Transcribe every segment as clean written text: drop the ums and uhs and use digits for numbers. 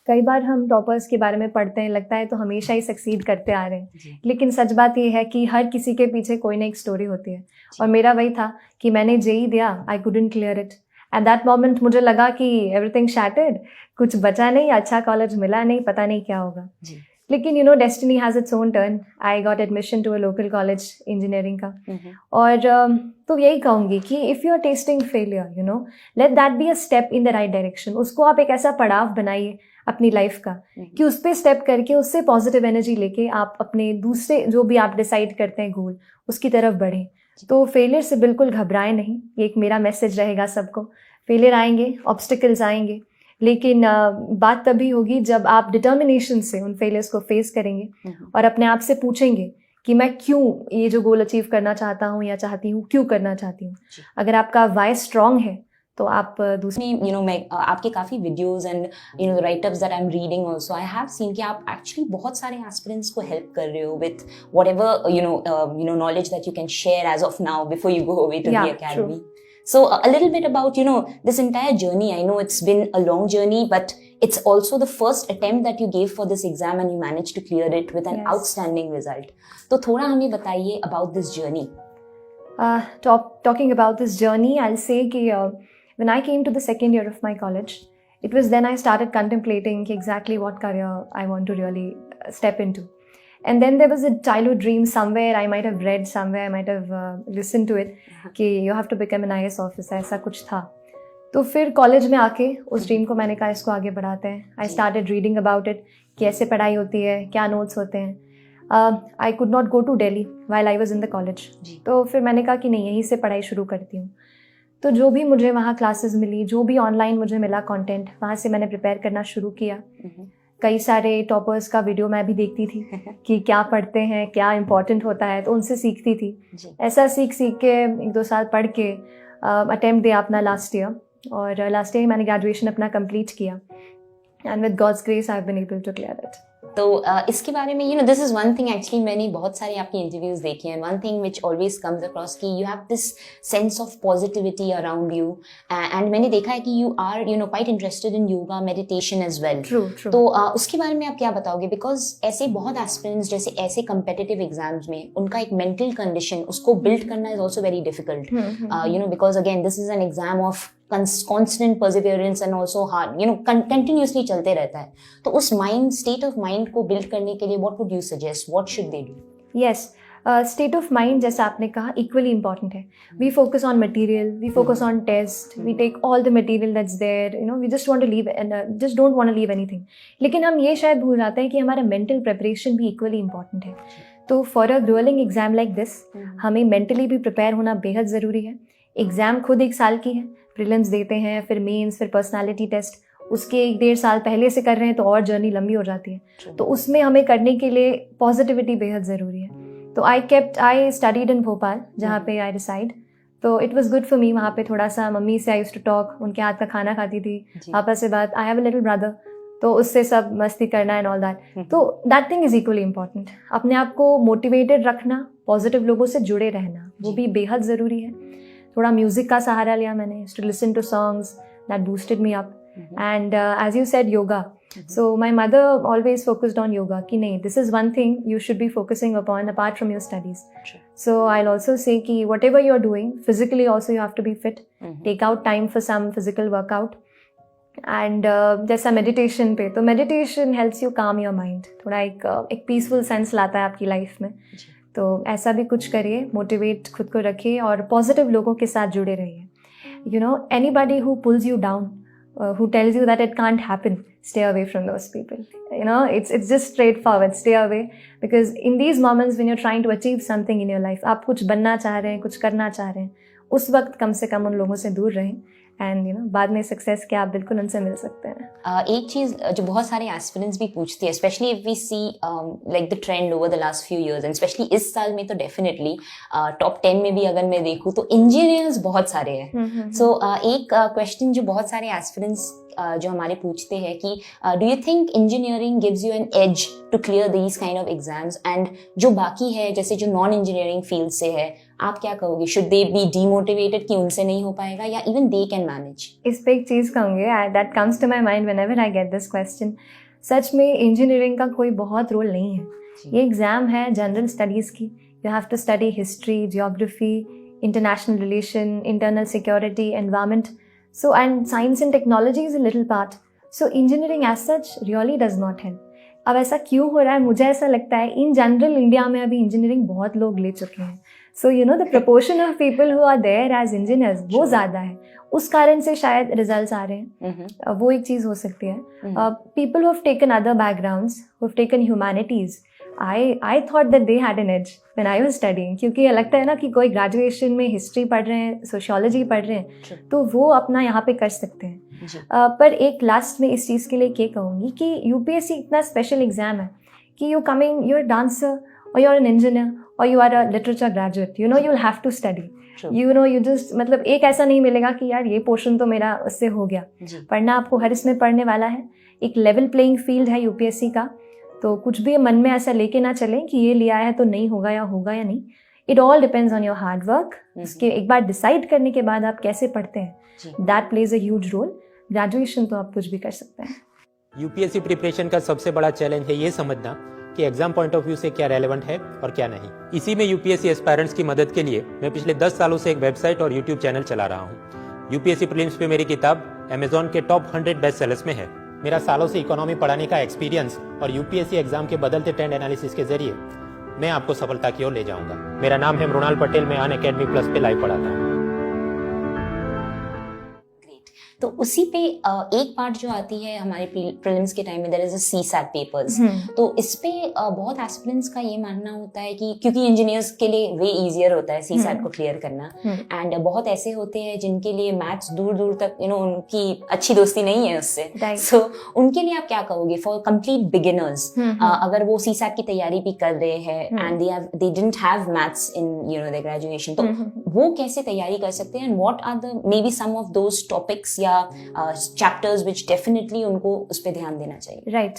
कई बार हम टॉपर्स के बारे में पढ़ते हैं, लगता है तो हमेशा ही सक्सीड करते आ रहे हैं, लेकिन सच बात ये है कि हर किसी के पीछे कोई ना एक स्टोरी होती है। और मेरा वही था कि मैंने जेई दिया, I couldn't clear it. At that moment मुझे लगा कि एवरीथिंग शैटर्ड, कुछ बचा नहीं, अच्छा कॉलेज मिला नहीं, पता नहीं क्या होगा। लेकिन destiny has its own turn. I got admission to a local college engineering का। और तो यही कहूँगी कि if you are testing failure, let that be a step in the right direction. उसको आप एक ऐसा पड़ाव बनाइए अपनी लाइफ का कि उस पर स्टेप करके उससे पॉजिटिव एनर्जी लेके आप अपने दूसरे जो भी आप डिसाइड करते हैं गोल, उसकी तरफ बढ़ें। तो फेलियर से बिल्कुल घबराएं नहीं, ये एक मेरा मैसेज रहेगा सबको। फेलियर आएंगे, ऑब्स्टिकल्स आएंगे, लेकिन बात तभी होगी जब आप डिटर्मिनेशन से उन फेलियर्स को फेस करेंगे और अपने आप से पूछेंगे कि मैं क्यों ये जो गोल अचीव करना चाहता हूँ या चाहती हूँ, क्यों करना चाहती हूँ। अगर आपका वाई स्ट्रांग है तो आप दूसरी मैं आपके काफ़ी videos and the write-ups that I am reading also, I have seen कि आप एक्चुअली बहुत सारे एस्पिरेंट्स को हेल्प कर रहे हो with whatever knowledge that you can share as of now before you go away to the academy. So a little bit about, this entire journey. I know it's been a long journey, but it's also the first attempt that you gave for this exam and you managed to clear it with an outstanding result. So थोड़ा हमें बताइए about this journey. Talking about this journey, I'll say कि when I came to the second year of my college, it was then I started contemplating exactly what career I want to really step into. And then there was a childhood dream somewhere, I might have read somewhere, I might have listened to it, कि you have to become an IAS officer, ऐसा कुछ था। तो फिर college में आके उस dream को मैंने कहा इसको आगे बढ़ाते हैं। I started reading about it, कैसे पढ़ाई होती है, क्या नोट्स होते हैं। I could not go to Delhi while I was in the college, तो फिर मैंने कहा कि नहीं, यहीं से पढ़ाई शुरू करती हूँ। तो जो भी मुझे वहाँ क्लासेस मिली, जो भी ऑनलाइन मुझे मिला कंटेंट, वहाँ से मैंने प्रिपेयर करना शुरू किया। कई सारे टॉपर्स का वीडियो मैं भी देखती थी कि क्या पढ़ते हैं, क्या इंपॉर्टेंट होता है, तो उनसे सीखती थी। ऐसा सीख के 1-2 साल पढ़ के अटेम्प्ट दिया अपना लास्ट ईयर, और लास्ट ईयर मैंने ग्रेजुएशन अपना कंप्लीट किया and with God's grace I have been able to clear it. तो इसके बारे में this is one thing, actually मैंने बहुत सारे आपकी इंटरव्यूज देखे हैं, one thing which always comes across कि you have this sense of positivity around you, and मैंने देखा है कि you are quite interested in yoga, meditation as well. तो उसके बारे में आप क्या बताओगे, बिकॉज ऐसे बहुत एस्पिरेंट्स जैसे ऐसे कम्पिटिटिव एग्जाम्स में उनका एक मेंटल कंडीशन उसको बिल्ड करना is also very difficult, because again this is an exam of constant perseverance and also hard, continuously चलते रहता है। तो उस state of mind को build करने के लिए what would you suggest, what should they do? Yes, state of mind जैसा आपने कहा equally important है। We focus on material, we focus on test, we take all the material that's there, we just want to leave and just don't want to leave anything। लेकिन हम ये शायद भूल जाते हैं कि हमारा mental preparation भी equally important है। तो for a grueling exam like this, हमें mentally भी prepare होना बेहद ज़रूरी है। एग्ज़ाम खुद 1 साल की है, प्रीलिम्स देते हैं, फिर मेंस, फिर पर्सनालिटी टेस्ट, उसके 1-1.5 साल पहले से कर रहे हैं तो और जर्नी लंबी हो जाती है। तो उसमें हमें करने के लिए पॉजिटिविटी बेहद ज़रूरी है। तो आई स्टडीड इन भोपाल, जहाँ पे आई रिसाइड, तो it was good for me. वहाँ पे थोड़ा सा मम्मी से आई यूज्ड टू टॉक, उनके हाथ का खाना खाती थी, पापा से बात, I have a little brother, तो उससे सब मस्ती करना एंड ऑल दैट। तो that thing is equally important. अपने आप को मोटिवेटेड रखना, पॉजिटिव लोगों से जुड़े रहना, वो भी बेहद ज़रूरी है। थोड़ा म्यूजिक का सहारा लिया मैंने, to listen to songs that boosted me up, and as you said yoga, so my mother always focused on yoga कि नहीं, this is one thing you should be focusing upon apart from your studies. So I will also say कि whatever you are doing physically also you have to be fit, take out time for some physical workout. And जैसा meditation पे, तो meditation helps you काम your mind, थोड़ा एक peaceful sense लाता है आपकी लाइफ में। तो ऐसा भी कुछ करिए, मोटिवेट खुद को रखिए और पॉजिटिव लोगों के साथ जुड़े रहिए। Anybody who pools you down, who tells you that it can't happen, stay away from those people. It's just straightforward, stay away, because in these moments when you're trying to achieve something in your life, आप कुछ बनना चाह रहे हैं, कुछ करना चाह रहे हैं, उस वक्त कम से कम उन लोगों से दूर रहें, एंड बाद में सक्सेस के आप बिल्कुल उनसे मिल सकते हैं। एक चीज़ जो बहुत सारे एस्पिरेंट्स भी पूछती है, specially if we see like the trend over the last few years, and specially इस साल में तो डेफिनेटली टॉप 10 में भी अगर मैं देखूँ तो इंजीनियर्स बहुत सारे हैं। सो एक क्वेश्चन जो बहुत सारे एस्पिरेंट्स जो हमारे पूछते हैं कि do you think engineering gives you an edge to clear these kind of exams, and जो बाकी है जैसे जो नॉन इंजीनियरिंग फील्ड से है आप क्या कहोगे, शुड दे बी डीमोटिवेटेड कि उनसे नहीं हो पाएगा, या इवन दे कैन मैनेज? इस पे एक चीज़ कहूँगी, that comes to my mind whenever I get this question. सच में इंजीनियरिंग का कोई बहुत रोल नहीं है। ये एग्ज़ाम है जनरल स्टडीज़ की। You have to study history, geography, international relation, internal security, environment, so and science and technology is a little part. So engineering as such really does not help. अब ऐसा क्यों हो रहा है? मुझे ऐसा लगता है इन जनरल इंडिया में अभी इंजीनियरिंग बहुत लोग ले चुके हैं। So you know the proportion of people who are there as engineers वो ज़्यादा है, उस कारण से शायद रिजल्ट्स आ रहे हैं। वो एक चीज़ हो सकती है। People who have taken other backgrounds, who have taken humanities, I thought that they had an edge when I was studying, क्योंकि ये लगता है ना कि कोई ग्रेजुएशन में हिस्ट्री पढ़ रहे हैं, सोशियोलॉजी पढ़ रहे हैं, तो वो अपना यहाँ पे कर सकते हैं। पर एक लास्ट में इस चीज़ के लिए ये कहूँगी कि यूपीएससी इतना स्पेशल एग्जाम है कि you coming, you are dancer और यू आर एन इंजीनियर और you are a literature graduate, you know you will have to study, you know you just, मतलब एक ऐसा नहीं मिलेगा कि यार ये पोर्शन तो मेरा उससे हो गया। पढ़ना आपको हर इसमें पढ़ने वाला है। एक लेवल प्लेइंग फील्ड है यूपीएससी का, तो कुछ भी मन में ऐसा लेके ना चलें कि ये लिया है तो नहीं होगा या नहीं। It all depends on your hard work. उसके एक बार डिसाइड करने के बाद आप कैसे पढ़ते हैं, that plays a huge role. Graduation तो आप कुछ भी कर सकते हैं। यूपीएससी प्रिपरेशन का सबसे बड़ा चैलेंज है ये समझना कि एग्जाम पॉइंट ऑफ व्यू से क्या रेलेवेंट है और क्या नहीं। इसी में यूपीएससी एस्पायरेंट्स की मदद के लिए मैं पिछले 10 सालों से एक वेबसाइट और यूट्यूब चैनल चला रहा हूँ। यूपीएससी प्रीलिम्स पे मेरी किताब अमेजॉन के टॉप 100 बेस्ट सेलर्स में है। मेरा सालों से इकोनॉमी पढ़ाने का एक्सपीरियंस और यूपीएससी एग्जाम के बदलते ट्रेंड एनालिसिस के जरिए मैं आपको सफलता की ओर ले जाऊंगा। मेरा नाम है मृणाल पटेल, मैं अनअकैडमी प्लस पे लाइव पढ़ाता हूँ। तो उसी पे एक पार्ट जो आती है हमारे प्रीलिम्स के टाइम में, there is a CSAT papers. तो इस पे बहुत एस्पिरेंट्स का ये मानना होता है कि क्योंकि इंजीनियर्स के लिए वे इजियर होता है सीसैट को क्लियर करना, एंड बहुत ऐसे होते हैं जिनके लिए मैथ्स दूर दूर तक उनकी अच्छी दोस्ती नहीं है उससे। सो उनके लिए आप क्या कहोगे फॉर कंप्लीट बिगिनर्स, अगर वो सीसैट की तैयारी भी कर रहे हैं and they didn't have maths in their graduation, तो वो कैसे तैयारी कर सकते हैं, and what are the may B some of those topics या चैप्टर्स व्हिच डेफिनेटली उनको उस पे ध्यान देना चाहिए? राइट,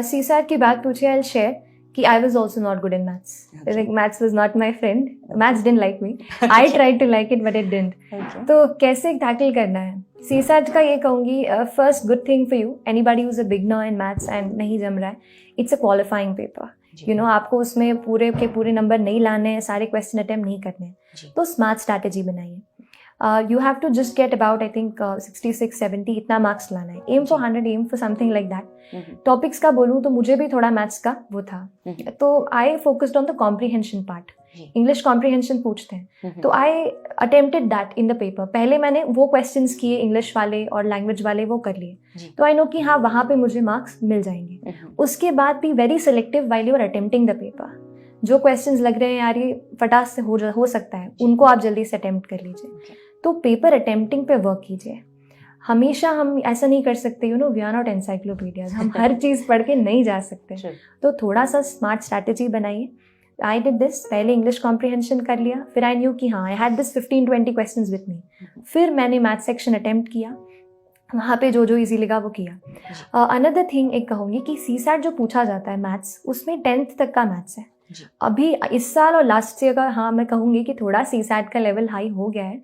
सीसैट की बात पूछे, आई विल शेयर कि I was also not good in maths. Okay. Like maths was not my friend. Maths didn't like me. I tried to like it but it didn't. Okay. तो कैसे tackle करना है? CSAT का ये कहूँगी, first good thing for you, anybody who's a beginner in maths and नहीं जम रहा है, it's a qualifying paper. You know, आपको उसमें पूरे के पूरे नंबर नहीं लाने हैं, सारे क्वेश्चन अटेम्प्ट नहीं करने हैं, तो स्मार्ट स्ट्रैटेजी बनाइए। You have to just get about I think 66-70 इतना मार्क्स लाना है। Aim for 100, aim for something like that. Topics का बोलूँ तो मुझे भी थोड़ा मैथ्स का वो था, तो I focused on the comprehension part. English comprehension पूछते हैं, तो आई attempted that in the paper. पहले मैंने वो क्वेश्चंस किए इंग्लिश वाले और लैंग्वेज वाले, वो कर लिए, तो आई नो कि हाँ वहाँ पे मुझे मार्क्स मिल जाएंगे। उसके बाद भी very selective while you are attempting the paper. जो क्वेश्चंस लग रहे हैं यार ये फटाक से हो सकता है, उनको आप जल्दी से अटेम्प्ट कर लीजिए। तो पेपर अटेम्प्टिंग पे वर्क कीजिए। हमेशा हम ऐसा नहीं कर सकते, वी आर नॉट एनसाइक्लोपीडियाज, हम हर चीज़ पढ़ के नहीं जा सकते। तो थोड़ा सा स्मार्ट स्ट्रैटेजी बनाइए। आई डिड दिस, पहले इंग्लिश कॉम्प्रीहेंशन कर लिया, फिर आई न्यू कि हाँ I had this 15-20 questions with me, फिर मैंने मैथ सेक्शन अटेम्प्ट किया, वहाँ पे जो इजी लगा वो किया। अनदर थिंग एक कहूँगी कि सीसैट जो पूछा जाता है मैथ्स, उसमें 10th तक का मैथ्स है। अभी इस साल और लास्ट ईयर का हाँ मैं कहूँगी कि थोड़ा सीसैट का लेवल हाई हो गया है,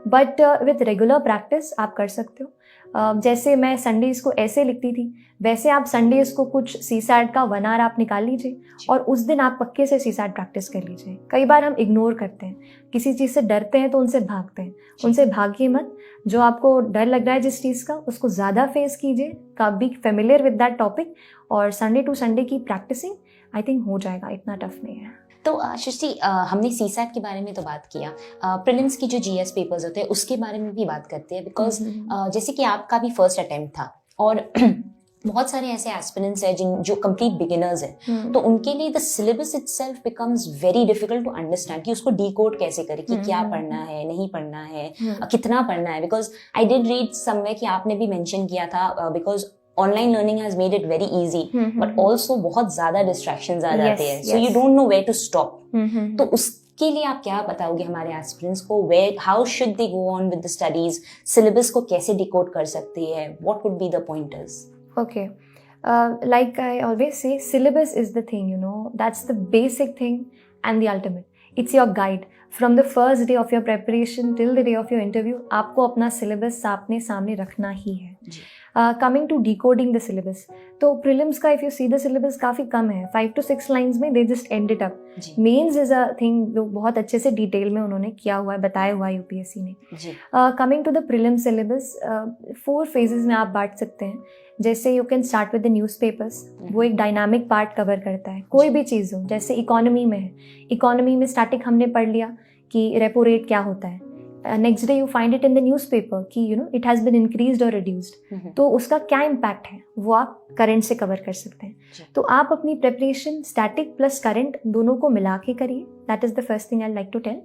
बट विथ रेगुलर प्रैक्टिस आप कर सकते हो। जैसे मैं संडेज़ को ऐसे लिखती थी, वैसे आप संडेज़ को कुछ सीसैट का 1 आवर आप निकाल लीजिए और उस दिन आप पक्के से सीसैट प्रैक्टिस कर लीजिए। कई बार हम इग्नोर करते हैं, किसी चीज़ से डरते हैं तो उनसे भागते हैं, उनसे भागिए मत। जो आपको डर लग रहा है जिस चीज़ का, उसको ज़्यादा फेस कीजिए, be familiar with that topic, और संडे टू संडे की प्रैक्टिसिंग आई थिंक हो जाएगा, इतना टफ नहीं है। तो सृष्टि, हमने सीसैट के बारे में तो बात किया, प्रीलिम्स की जो जीएस पेपर्स होते हैं उसके बारे में भी बात करते हैं, बिकॉज जैसे कि आपका भी फर्स्ट अटेम्प्ट था और बहुत सारे ऐसे एस्पिरेंट्स हैं जो कंप्लीट बिगिनर्स हैं, तो उनके लिए the syllabus itself becomes very difficult to understand कि उसको डीकोड कैसे करें, कि क्या पढ़ना है, नहीं पढ़ना है, कितना पढ़ना है। Because I did read somewhere कि आपने भी मेंशन किया था, because online learning has made it very easy, but also बहुत ज्यादा डिस्ट्रैक्शंस आ जाते हैं, so you don't know where to stop. तो उसके लिए आप क्या बताओगे हमारे एस्पिरेंट्स को, how should they go on with the studies, syllabus को कैसे डिकोड कर सकते हैं, what would be the pointers? Okay, like I always say, syllabus is the thing, that's the basic thing and the ultimate. It's your guide from the first day of your preparation till the day of your interview. आपको अपना syllabus अपने सामने रखना ही है. Coming to decoding the syllabus, तो prelims का if you see the syllabus काफ़ी कम है, 5 to 6 लाइन्स में they just end it up. Mains is a thing जो बहुत अच्छे से डिटेल में उन्होंने किया हुआ है, बताया हुआ है यूपीएससी ने. Coming to the prelim syllabus, 4 phases में आप बांट सकते हैं. जैसे you can start with the newspapers, वो एक डायनामिक पार्ट कवर करता है. कोई भी चीज़ हो, जैसे इकोनॉमी में है, इकोनॉमी में स्टैटिक हमने पढ़ लिया कि रेपो रेट क्या होता है. Next day you find it in the newspaper कि you know it has been increased और रिड्यूस्ड, तो उसका क्या इम्पैक्ट है वो आप करंट से कवर कर सकते हैं. तो आप अपनी प्रिपरेशन स्टैटिक प्लस करंट दोनों को मिला के करिए. That is the first thing I like to tell.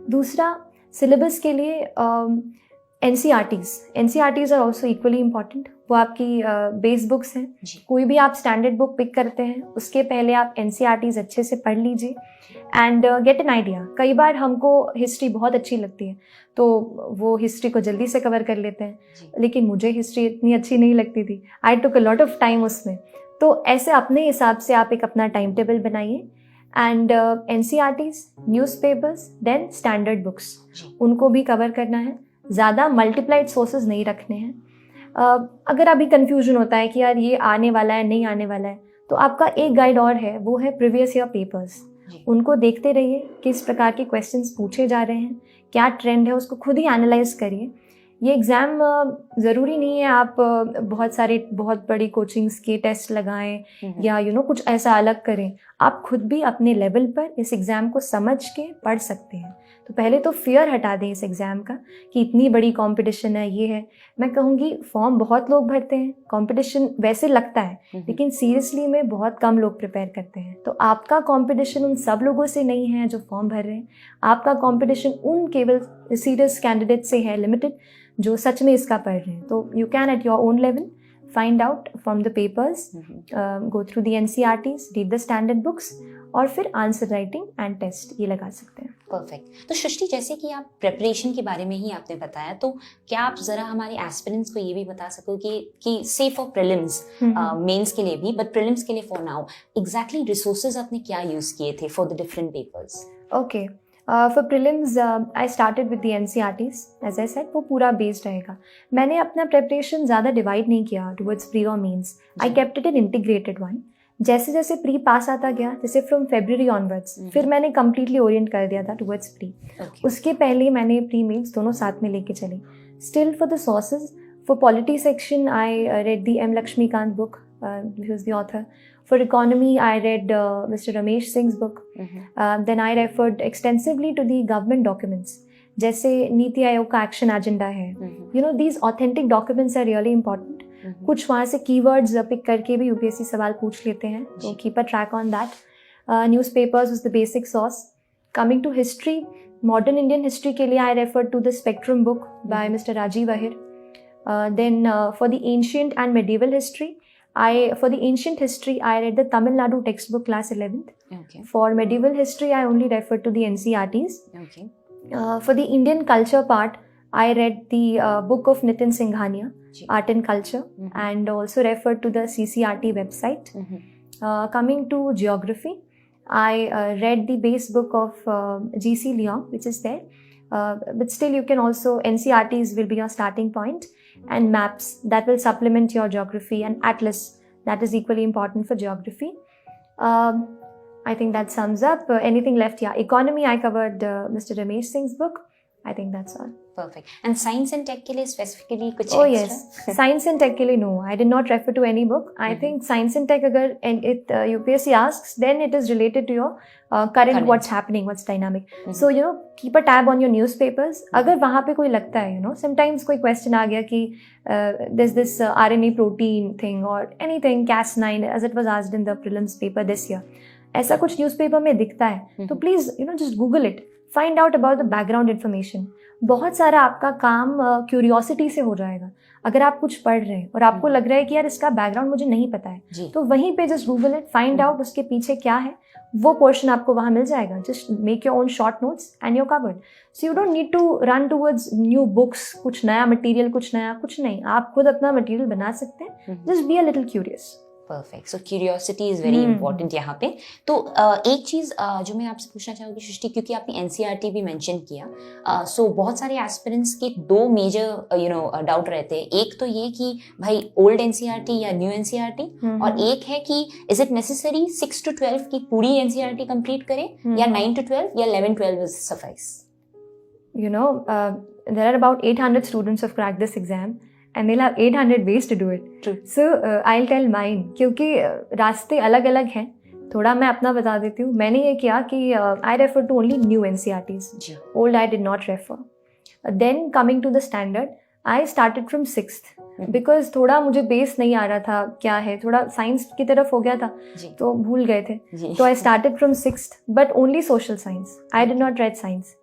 दूसरा, सिलेबस के लिए NCRTs are also equally important. वो आपकी बेस बुक्स हैं. कोई भी आप स्टैंडर्ड बुक पिक करते हैं उसके पहले आप NCRTs अच्छे से पढ़ लीजिए एंड गेट एन आइडिया. कई बार हमको हिस्ट्री बहुत अच्छी लगती है तो वो हिस्ट्री को जल्दी से कवर कर लेते हैं, लेकिन मुझे हिस्ट्री इतनी अच्छी नहीं लगती थी. I took a lot of time उसमें. तो ऐसे अपने हिसाब से आप एक अपना टाइम टेबल बनाइए and NCRTs, newspapers, then standard books, उनको भी कवर करना है. ज़्यादा मल्टीप्लाइड सोर्सेज नहीं रखने हैं. अगर अभी कन्फ्यूजन होता है कि यार ये आने वाला है नहीं आने वाला है, तो आपका एक गाइड और है, वो है प्रीवियस ईयर पेपर्स. उनको देखते रहिए, किस प्रकार के क्वेश्चंस पूछे जा रहे हैं, क्या ट्रेंड है, उसको खुद ही एनालाइज करिए. ये एग्ज़ाम ज़रूरी नहीं है आप बहुत बड़ी कोचिंग्स के टेस्ट लगाएं या कुछ ऐसा अलग करें. आप खुद भी अपने लेवल पर इस एग्ज़ाम को समझ के पढ़ सकते हैं. तो पहले तो फियर हटा दें इस एग्ज़ाम का कि इतनी बड़ी कंपटीशन है, ये है. मैं कहूँगी फॉर्म बहुत लोग भरते हैं, कंपटीशन वैसे लगता है, लेकिन सीरियसली में बहुत कम लोग प्रिपेयर करते हैं. तो आपका कंपटीशन उन सब लोगों से नहीं है जो फॉर्म भर रहे हैं. आपका कंपटीशन उन केवल सीरियस कैंडिडेट से है, लिमिटेड, जो सच में इसका पढ़ रहे हैं. तो you can at your own level find out from the papers, go through the NCRTs, read the standard books और फिर आंसर राइटिंग एंड टेस्ट ये लगा सकते हैं. परफेक्ट. तो सृष्टि, जैसे कि आप प्रेपरेशन के बारे में ही आपने बताया, तो क्या आप जरा हमारे एस्पिरेंट्स को ये भी बता सको कि से फॉर प्रीलिम्स, मेंस के लिए भी, बट प्रीलिम्स के लिए फॉर नाउ, एग्जैक्टली रिसोर्सेज आपने क्या यूज किए थे for the different papers? Okay, for prelims I started with the NCRTs. As I said, वो पूरा बेस्ड रहेगा. मैंने अपना प्रेपरेशन ज़्यादा डिवाइड नहीं किया टुवर्ड्स प्री और mains. I kept it an integrated one. जैसे जैसे प्री पास आता गया, जैसे फ्रॉम February ऑनवर्ड्स, फिर मैंने कम्प्लीटली ओरिएंट कर दिया था टुवर्ड्स प्री. उसके पहले मैंने प्री मेंस दोनों साथ में लेके चली. Still for the sources, for polity section I read the M. Lakshmikant book, who is the author. For economy, I read Mr. Ramesh Singh's book. Then I referred extensively to the government documents. जैसे नीति आयोग का action agenda है. These authentic documents are really important. कुछ वहाँ से keywords pick करके भी UPSC सवाल पूछ लेते हैं, तो keep a track on that. Newspapers was the basic source. Coming to history, modern Indian history के लिए I refer to the spectrum book by mister Rajiv Ahir. Then for the ancient and medieval history, for the ancient history, I read the Tamil Nadu textbook class 11th. For medieval history, I only referred to the NCRTs. For the Indian culture part, I read the book of Nitin Singhania, Art and Culture, and also referred to the CCRT website. Coming to geography, I read the base book of G.C. Leong, which is there. But still, you can also, NCRTs will be your starting point, and maps that will supplement your geography, and atlas that is equally important for geography. I think that sums up. Anything left? Yeah, economy I covered Mr. Ramesh Singh's book. I think that's all. Perfect. And science and tech के लिए specifically कुछ Oh extra? yes, science and tech के लिए no, I did not refer to any book. I think science and tech अगर UPSC asks, then it is related to your current what's happening, what's dynamic. So keep a tab on your newspapers. अगर वहाँ पे कोई लगता है sometimes कोई question आ गया कि there's this RNA protein thing or anything Cas9 as it was asked in the prelims paper this year. ऐसा कुछ न्यूज़पेपर में दिखता है तो please just Google it, find out about the background information. बहुत सारा आपका काम क्यूरियोसिटी से हो जाएगा. अगर आप कुछ पढ़ रहे हैं और आपको लग रहा है कि यार इसका बैकग्राउंड मुझे नहीं पता है, तो वहीं पे just Google it, find out उसके पीछे क्या है, वो पोर्शन आपको वहाँ मिल जाएगा. Just make your own short notes and your covered. So you don't need to run towards new books, कुछ नया मटेरियल, कुछ नहीं. आप खुद अपना मटेरियल बना सकते हैं. Just be a little curious. Perfect. So curiosity is very important यहाँ पे. तो एक चीज जो मैं आपसे पूछना चाहूंगी सृष्टि, क्योंकि आपने एनसीईआरटी भी मेंशन किया, सो बहुत सारे एस्पिरेंट्स के दो मेजर डाउट रहते हैं. एक तो ये कि भाई ओल्ड एनसीईआरटी या न्यू एनसीईआरटी, और एक है कि इज इट नेसेसरी 6 to 12 की पूरी एनसीईआरटी कंप्लीट करें या 9 to 12 या 11-12 is suffice. You know, there are about 800 students have cracked this exam and they'll have 800 ways to do it. True. So I'll tell mine, क्योंकि रास्ते अलग अलग हैं. थोड़ा मैं अपना बता देती हूँ. मैंने ये किया कि I refer to only new NCERTs. Old I did not refer. Then coming to the standard, I started from 6th. Because थोड़ा मुझे बेस नहीं आ रहा था क्या है, थोड़ा साइंस की तरफ हो गया था तो भूल गए थे. तो I started from 6th but only social science. I did not right science.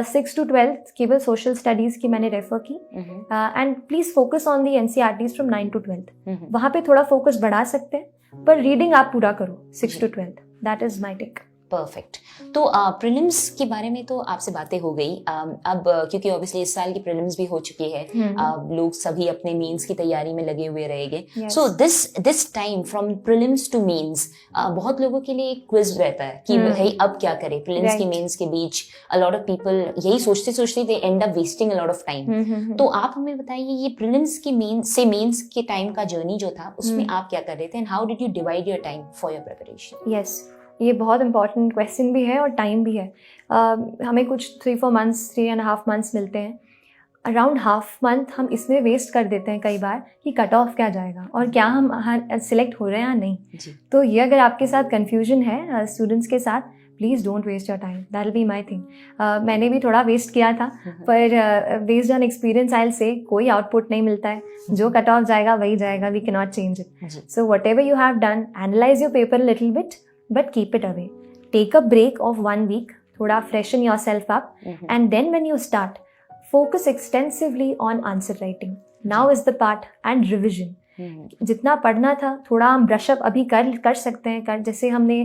6 to 12 केवल सोशल स्टडीज की मैंने रेफर की. And please focus on the NCERTs from 9 to 12. वहाँ पे थोड़ा फोकस बढ़ा सकते हैं, पर रीडिंग आप पूरा करो 6 to 12. That is my take. Perfect. तो प्रीलिम्स के बारे में तो आपसे बातें हो गई. अब क्योंकि ऑब्वियसली इस साल की प्रीलिम्स भी हो चुकी है, लोग सभी अपने मेंस की तैयारी में लगे हुए रहेंगे. So this time from prelims to mains बहुत लोगों के लिए एक क्विज रहता है कि भाई अब क्या करें प्रीलिम्स की मेंस के बीच. अ लॉट ऑफ पीपल यही सोचते सोचते they end up wasting a lot of time. तो आप हमें बताइए ये प्रीलिम्स के मेंस के टाइम का जर्नी जो था उसमें आप क्या कर रहे थे and how did you divide your time for your preparation. Yes, ये बहुत इंपॉर्टेंट क्वेश्चन भी है और टाइम भी है. हमें कुछ 3-4 months 3.5 months मिलते हैं. अराउंड हाफ मंथ हम इसमें वेस्ट कर देते हैं कई बार कि कट ऑफ क्या जाएगा और क्या हम सिलेक्ट हो रहे हैं या नहीं. तो ये अगर आपके साथ कन्फ्यूजन है स्टूडेंट्स के साथ, please don't waste your time. That will be my thing. मैंने भी थोड़ा वेस्ट किया था, पर based on experience I will say कोई आउटपुट नहीं मिलता है. जो कट ऑफ जाएगा वही जाएगा. We can not change it. So whatever you have done, analyse your paper little bit but keep it away. Take a break of 1 week, thoda freshen yourself up, and then when you start, focus extensively on answer writing. Now is the part and revision. जितना पढ़ना था थोड़ा हम brush-up अभी कर सकते हैं. जैसे हमने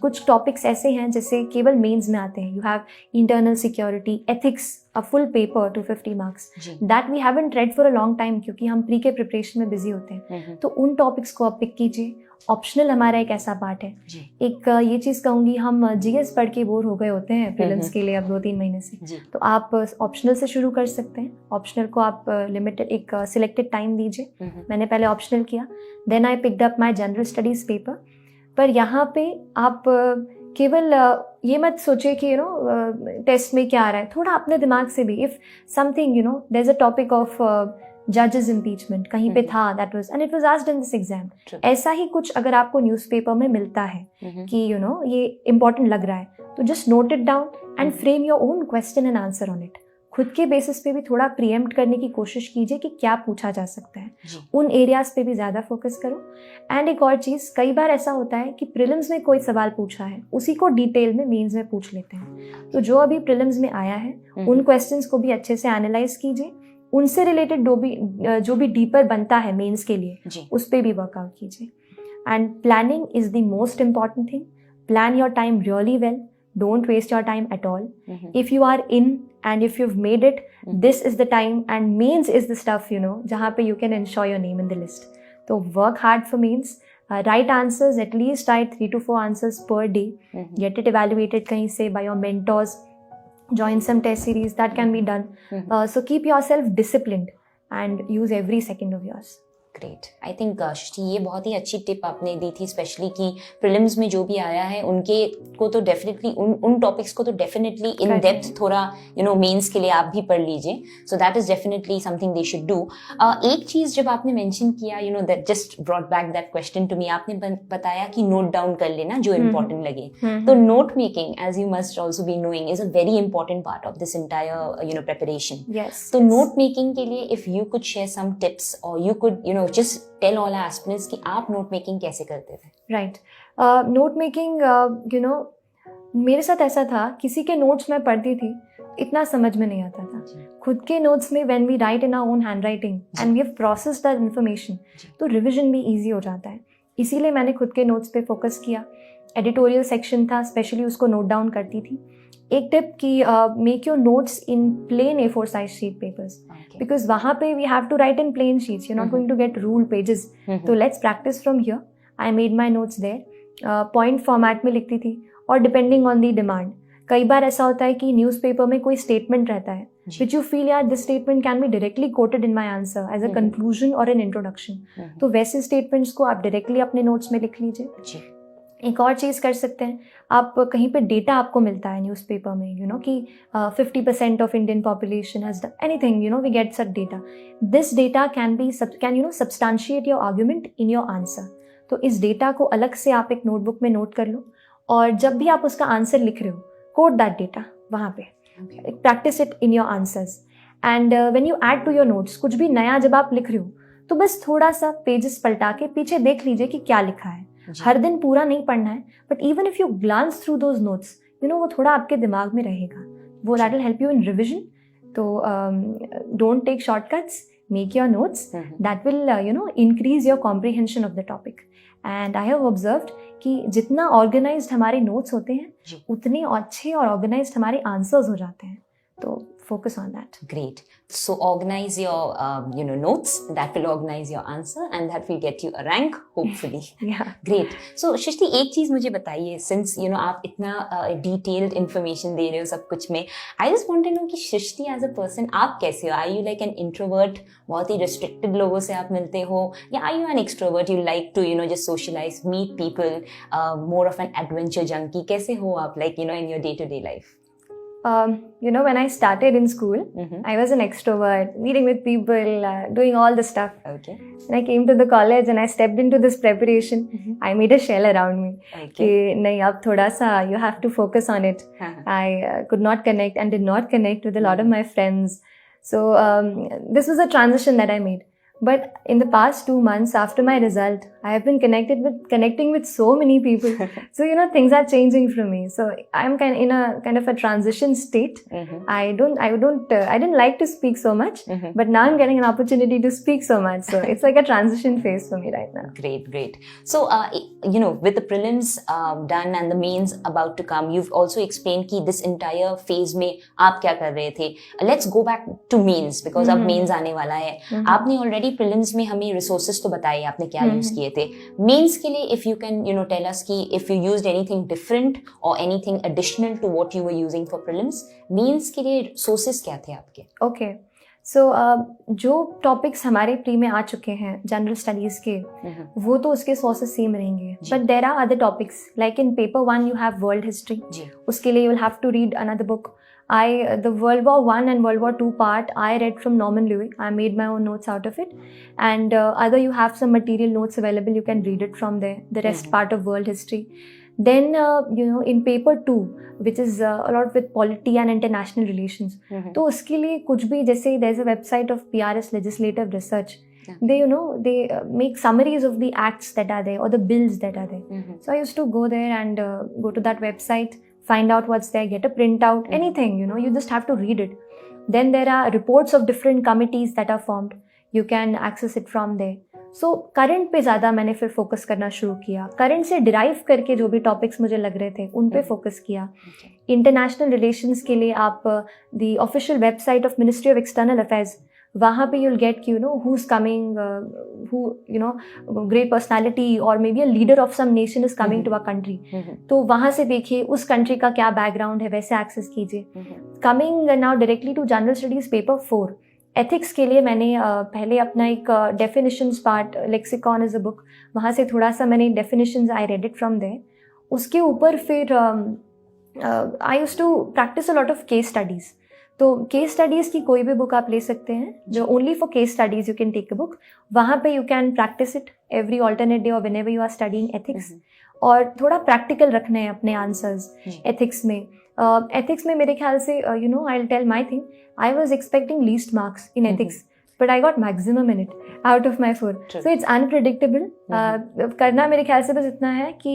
कुछ टॉपिक्स ऐसे हैं जैसे केवल मेंस में आते हैं. You have internal security, ethics, a full paper 250 marks that we haven't read for a long time क्योंकि हम प्री के प्रिपरेशन में बिजी होते हैं. तो उन टॉपिक्स को आप पिक कीजिए. ऑप्शनल हमारा एक ऐसा पार्ट है. एक ये चीज़ कहूँगी, हम जीएस पढ़ के बोर हो गए होते हैं प्रीलिम्स के लिए अब 2-3 महीने से. तो आप ऑप्शनल से शुरू कर सकते हैं. ऑप्शनल को आप लिमिटेड एक सिलेक्टेड टाइम दीजिए. मैंने पहले ऑप्शनल किया, then I picked up my general studies paper. पर यहाँ पे आप केवल ये मत सोचिए कि टेस्ट में क्या आ रहा है. थोड़ा अपने दिमाग से भी, if something there is a topic of जजेस इम्पीचमेंट कहीं पे था, that was and it was asked in this exam. ऐसा ही कुछ अगर आपको न्यूज़पेपर में मिलता है कि ये इंपॉर्टेंट लग रहा है, तो just note it down and frame your own question and answer on it. खुद के बेसिस पे भी थोड़ा प्रीएम्प्ट करने की कोशिश कीजिए कि क्या पूछा जा सकता है. उन एरियाज पे भी ज़्यादा फोकस करो. एंड एक और चीज़, कई बार ऐसा होता है कि प्रीलिम्स में कोई सवाल पूछा है, उसी को डिटेल में मेंस में पूछ लेते हैं. तो जो अभी प्रीलिम्स में आया है उन क्वेश्चंस को भी अच्छे से एनालाइज कीजिए. उनसे रिलेटेड जो भी डीपर बनता है मेंस के लिए उस पर भी वर्कआउट कीजिए. And planning is the most important thing. Plan your time really well. Don't waste your time at all. If you are in and if you've made it, this is the time, and mains is the stuff, जहाँ पे you can ensure your name in the list. So work hard for mains. Write answers, at least write 3 to 4 answers per day. Get it evaluated कहीं से by your mentors. Join some test series, that can be done. So keep yourself disciplined and use every second of yours. Great. I think Srishti ये बहुत ही अच्छी tip आपने दी थी, specially कि prelims में जो भी आया है उनके को तो डेफिनेटली उन टॉपिक्स को तो डेफिनेटली इन डेप्थ थोड़ा मेंस के लिए आप भी पढ़ लीजिए. So that is definitely something they should do. एक चीज जब आपने मेंशन किया that just brought back that question to me. आपने बताया कि नोट डाउन कर लेना जो इम्पोर्टेंट लगे. तो note making, as you must also be knowing, is a very important part of this entire preparation. तो नोट मेकिंग के लिए if you could share some tips और you could just tell all our aspirants कि आप note making कैसे करते थे. Right. Note making मेरे साथ ऐसा था, किसी के नोट्स मैं पढ़ती थी, इतना समझ में नहीं आता था. खुद के नोट्स में when we write in our own handwriting and we have processed that information, तो रिविजन भी ईजी हो जाता है. इसीलिए मैंने खुद के नोट्स पे फोकस किया. एडिटोरियल सेक्शन था, स्पेशली उसको नोट डाउन करती थी. एक टिप कि make your notes in plain A4 size sheet papers, because वहाँ पे we have to write in plain sheets. You not going to get rule pages. तो let's practise from here. I made my notes there, point format में लिखती थी, और depending on the demand कई बार ऐसा होता है कि न्यूज़पेपर में कोई स्टेटमेंट रहता है विच यू फील यार this statement can be directly quoted in my answer as a conclusion और एन इंट्रोडक्शन, तो वैसे स्टेटमेंट्स को आप डायरेक्टली अपने नोट्स में लिख लीजिए। एक और चीज़ कर सकते हैं, आप कहीं पे डेटा आपको मिलता है न्यूज़पेपर में, यू नो कि 50% of Indian population has done anything, you know we get such data, this data can you know substantiate your argument in your answer. तो इस डेटा को अलग से आप एक नोटबुक में नोट कर लो, और जब भी आप उसका आंसर लिख रहे हो कोट दैट डेटा वहाँ पे, practice it in your answers. And when you add to your notes, कुछ भी नया जब आप लिख रहे हो तो बस थोड़ा सा पेजेस पलटा के पीछे देख लीजिए कि क्या लिखा है। हर दिन पूरा नहीं पढ़ना है, but even if you glance through those notes, you know वो थोड़ा आपके दिमाग में रहेगा, वो that will help you in revision. तो don't take shortcuts, make your notes, that will you know increase your comprehension of the topic. And I have observed कि जितना ऑर्गेनाइज्ड हमारे नोट्स होते हैं उतने अच्छे और ऑर्गेनाइज्ड हमारे आंसर्स हो जाते हैं, तो focus on that. Great. So organize your notes, that will organize your answer and that will get you a rank hopefully. Yeah. Great. So सृष्टि एक चीज मुझे बताइए, since आप इतना detailed information दे रहे हो सब कुछ में, I just want to know कि सृष्टि as a person आप कैसे हो? Are you like an introvert, बहुत ही restricted लोगों से आप मिलते हो, या are you an extrovert, you like to just socialize, meet people, more of an adventure junkie? कैसे हो आप like in your day to day life? You know, when I started in school, I was an extrovert, meeting with people, doing all the stuff. Okay. When I came to the college and I stepped into this preparation, I made a shell around me. Okay. कि नहीं, अब थोड़ा सा you have to focus on it. I could not connect and did not connect with a lot of my friends. So this was a transition that I made. But in the past 2 months after my result, I have been connecting with so many people. So things are changing for me. So I'm in a kind of a transition state. I didn't like to speak so much, but now I'm getting an opportunity to speak so much. So it's like a transition phase for me right now. Great. So with the prelims done and the mains about to come, you've also explained कि this entire phase में आप क्या कर रहे थे. Let's go back to mains because अब mains आने वाला है. आपने already प्रीलिम्स में हमें रिसोर्सेज तो बताए आपने क्या यूज किए थे. मेंस के लिए if you can tell us कि if you used anything different और anything additional to what you were using for prelims, mains के लिए सोर्सेज क्या थे आपके? ओके, सो जो टॉपिक्स हमारे प्री में आ चुके हैं जनरल स्टडीज के, वो तो उसके सोर्सेज सेम रहेंगे, but there are other topics like in paper 1 you have world history, उसके लिए you will have to read another book. The World War I and World War II part I read from Norman Louis. I made my own notes out of it, and either you have some material notes available, you can read it from there. The rest part of world history. Then in paper 2, which is a lot with polity and international relations. तो उसके लिए कुछ भी, जैसे there is a website of PRS Legislative Research. They they make summaries of the acts that are there or the bills that are there. So I used to go there and go to that website, find out what's there, get a printout, anything, you just have to read it. Then there are reports of different committees that are formed. You can access it from there. So current पे ज़्यादा मैंने फिर focus करना शुरू किया. Current से derive करके जो भी टॉपिक्स मुझे लग रहे थे उन पे फोकस किया. इंटरनेशनल रिलेशंस के लिए आप the official website of ministry of external affairs, वहाँ पे you'll get who's coming, who great personality or maybe a leader of some nation is coming to our country. तो वहाँ से देखिए उस कंट्री का क्या बैकग्राउंड है, वैसे एक्सेस कीजिए. Coming now directly to general studies paper 4, ethics के लिए मैंने पहले अपना एक definitions part, lexicon is a book, वहाँ से थोड़ा सा मैंने definitions I read it from there. उसके ऊपर फिर I used to practice a lot of case studies. तो केस स्टडीज़ की कोई भी बुक आप ले सकते हैं, जो only for case studies you can take a book. वहाँ पे you can practise it every alternate day और whenever you are studying ethics. और थोड़ा प्रैक्टिकल रखने हैं अपने आंसर्स एथिक्स में. एथिक्स में मेरे ख्याल से I will tell my thing, I was expecting least marks in ethics, but I got maximum in it out of my 4. True. So it's unpredictable. करना मेरे ख्याल से बस इतना है कि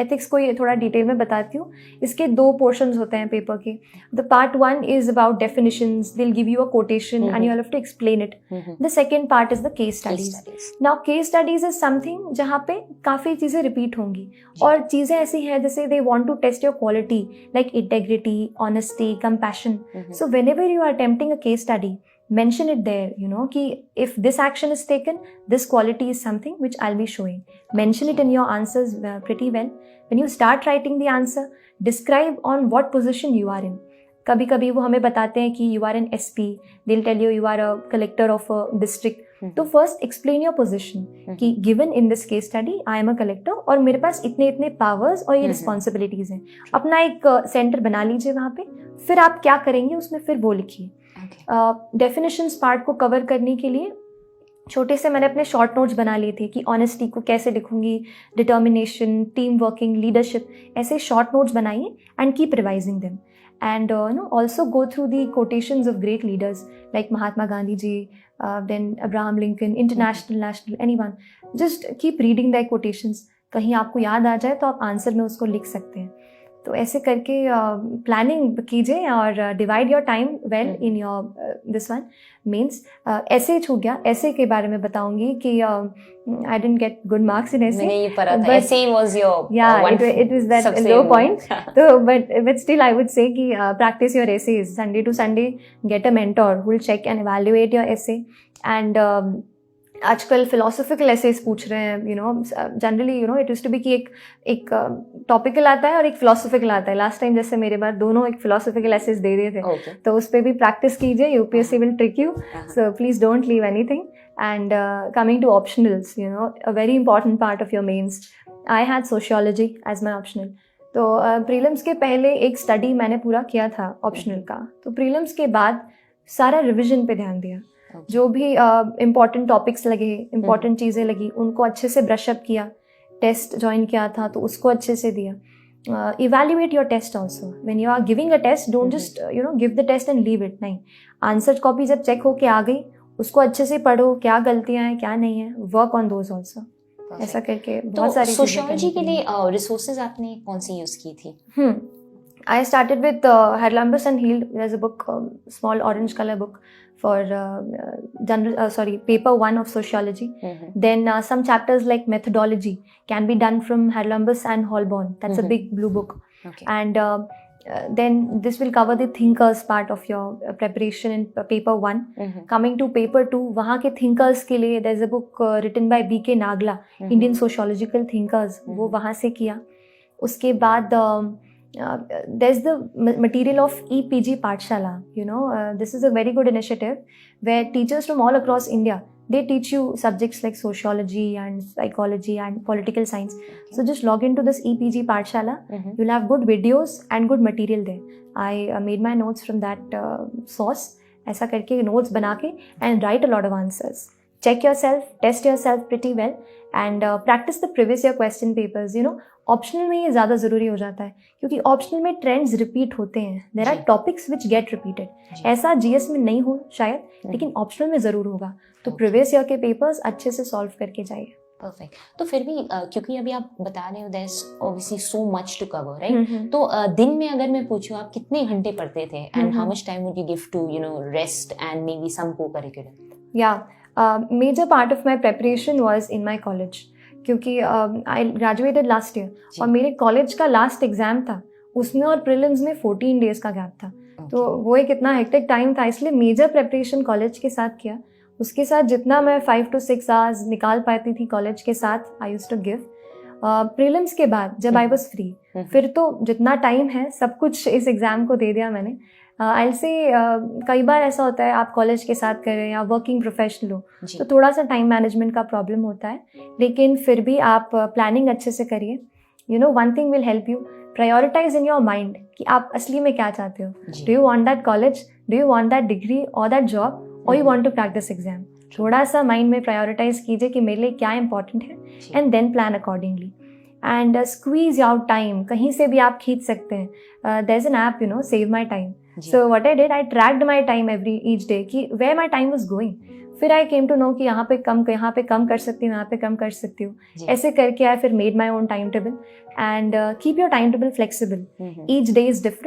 एथिक्स को ये थोड़ा डिटेल में बताती हूँ. इसके 2 पोर्शंस होते हैं पेपर के. The part 1 is about definitions, they will give you a quotation and you have to explain it. The second part is the case studies. Now case studies is something जहाँ पे काफ़ी चीज़ें repeat होंगी और चीज़ें ऐसी हैं जैसे they want to test your quality like integrity, honesty, compassion. So whenever you are attempting a case study, mention it there, you know, ki if this action is taken, this quality is something which I'll be showing. Mention it in your answers pretty well. When you start writing the answer, describe on what position you are in. कभी कभी वो हमें बताते हैं कि you are an SP, they'll tell you you are a collector of a district. तो first explain your position कि given in this case study I am a collector और मेरे पास इतने इतने पावर्स और ये रिस्पॉन्सिबिलिटीज हैं. अपना एक सेंटर बना लीजिए वहाँ पे, फिर आप क्या करेंगे उसमें फिर वो लिखिए. डेफिनेशंस पार्ट को कवर करने के लिए छोटे से मैंने अपने शॉर्ट नोट्स बना लिए थे कि ऑनेस्टी को कैसे लिखूंगी, डिटर्मिनेशन, टीम वर्किंग, लीडरशिप, ऐसे शॉर्ट नोट्स बनाइए and keep revising them. And also go through the quotations of great leaders like Mahatma Gandhi ji, then Abraham Lincoln, international, national, anyone. Just keep reading their quotations. कहीं आपको याद आ जाए तो आप answer में उसको लिख सकते हैं. तो ऐसे करके प्लानिंग कीजिए और divide your time well in your this one means. ऐसे छूट गया, ऐसे के बारे में बताऊंगी कि I didn't get good marks in ऐसे. मैंने ये पढ़ा था, ऐसे was your it was that low point. So but still I would say कि practice your essays. Sunday to Sunday get a mentor who will check and evaluate your essay. And आजकल philosophical essays पूछ रहे हैं, you know, generally you know it used to be कि एक topical आता है और एक फिलोसॉफिकल आता है. लास्ट टाइम जैसे मेरे बाद दोनों एक फिलोसॉफिकल एसेज दे दिए थे, तो उस पर भी प्रैक्टिस कीजिए. UPSC will trick you, so please don't leave anything. And coming to optionals, you know, a very important part of your mains. I had sociology as my optional. तो prelims के पहले एक स्टडी मैंने पूरा किया था optional का. तो प्रीलिम्स के बाद सारा रिविजन पे ध्यान दिया. जो भी इम्पॉर्टेंट टॉपिक्स लगे, इम्पॉर्टेंट चीज़ें लगी, उनको अच्छे से ब्रशअप किया. टेस्ट ज्वाइन किया था तो उसको अच्छे से दिया. Evaluate your test also. When you are giving a test, don't just you know give the test and leave it. नहीं, आंसर कॉपी जब चेक होके आ गई, उसको अच्छे से पढ़ो, क्या गलतियाँ हैं क्या नहीं है, वर्क ऑन दोज ऑल्सो. ऐसा करके बहुत सारी. सोशियोलॉजी के लिए रिसोर्सेज आपने कौन सी यूज की थी? I started with Harlambus and Hield. There's a book, small orange color book for paper 1 of sociology. Then some chapters like methodology can be done from Harlambus and Holborn. That's a big blue book. And then this will cover the thinkers part of your preparation in paper 1. Coming to paper 2, वहाँ के thinkers के लिए there's a book written by B.K. Nagla, Indian sociological thinkers. वो वहाँ से किया. उसके बाद there's the material of EPG Pathshala. You know, this is a very good initiative where teachers from all across India, they teach you subjects like sociology and psychology and political science. So just log into this EPG Pathshala. You'll have good videos and good material there. I made my notes from that source. ऐसा करके notes बना के and write a lot of answers. Check yourself, test yourself pretty well and practice the previous year question papers. You know, optional में ये ज़्यादा ज़रूरी हो जाता है क्योंकि ऑप्शनल में ट्रेंड्स रिपीट होते हैं. There are topics which get repeated. ऐसा जीएस में नहीं हो शायद, लेकिन ऑप्शनल में ज़रूर होगा. तो प्रीवियस ईयर के पेपर्स अच्छे से सॉल्व करके जाइए. परफेक्ट. तो फिर भी क्योंकि अभी आप बता रहे हो there is obviously so much to cover, right? तो दिन में अगर मैं पूछूं आप कितने घंटे पढ़ते थे and how much time would you give to you know rest and may be some co curriculum? या major part of my preparation was in my college क्योंकि आई ग्रेजुएटेड लास्ट ईयर और मेरे कॉलेज का last exam था, उसमें और prelims में 14 days का गैप था. तो वो एक इतना हेक्टिक टाइम था, इसलिए मेजर प्रेपरेशन कॉलेज के साथ किया. उसके साथ जितना मैं 5 to 6 आवर्स निकाल पाती थी कॉलेज के साथ I used to give. Prelims के बाद जब आई वाज फ्री, फिर तो जितना टाइम है सब कुछ इस एग्ज़ाम को दे दिया मैंने. आई से कई बार ऐसा होता है आप कॉलेज के साथ करें या वर्किंग प्रोफेशनल हो तो थोड़ा सा टाइम मैनेजमेंट का प्रॉब्लम होता है, लेकिन फिर भी आप प्लानिंग अच्छे से करिए. You know, one thing will help you, prioritise in your mind कि आप असली में क्या चाहते हो. Do you want that college, do you want that degree और दैट जॉब, और you want to crack this exam. थोड़ा सा माइंड में प्रायोरिटाइज कीजिए कि मेरे लिए क्या इंपॉर्टेंट है and then plan accordingly. And squeeze out time, कहीं से भी आप खींच सकते हैं. There is an app, you know, save my time. So what I did, I tracked my time each day कि where my time was going. फिर I came to know कि यहाँ पे कम कर सकती हूँ, यहाँ पे कम कर सकती हूँ. ऐसे करके I फिर made my own timetable and keep your timetable flexible. Each day is different.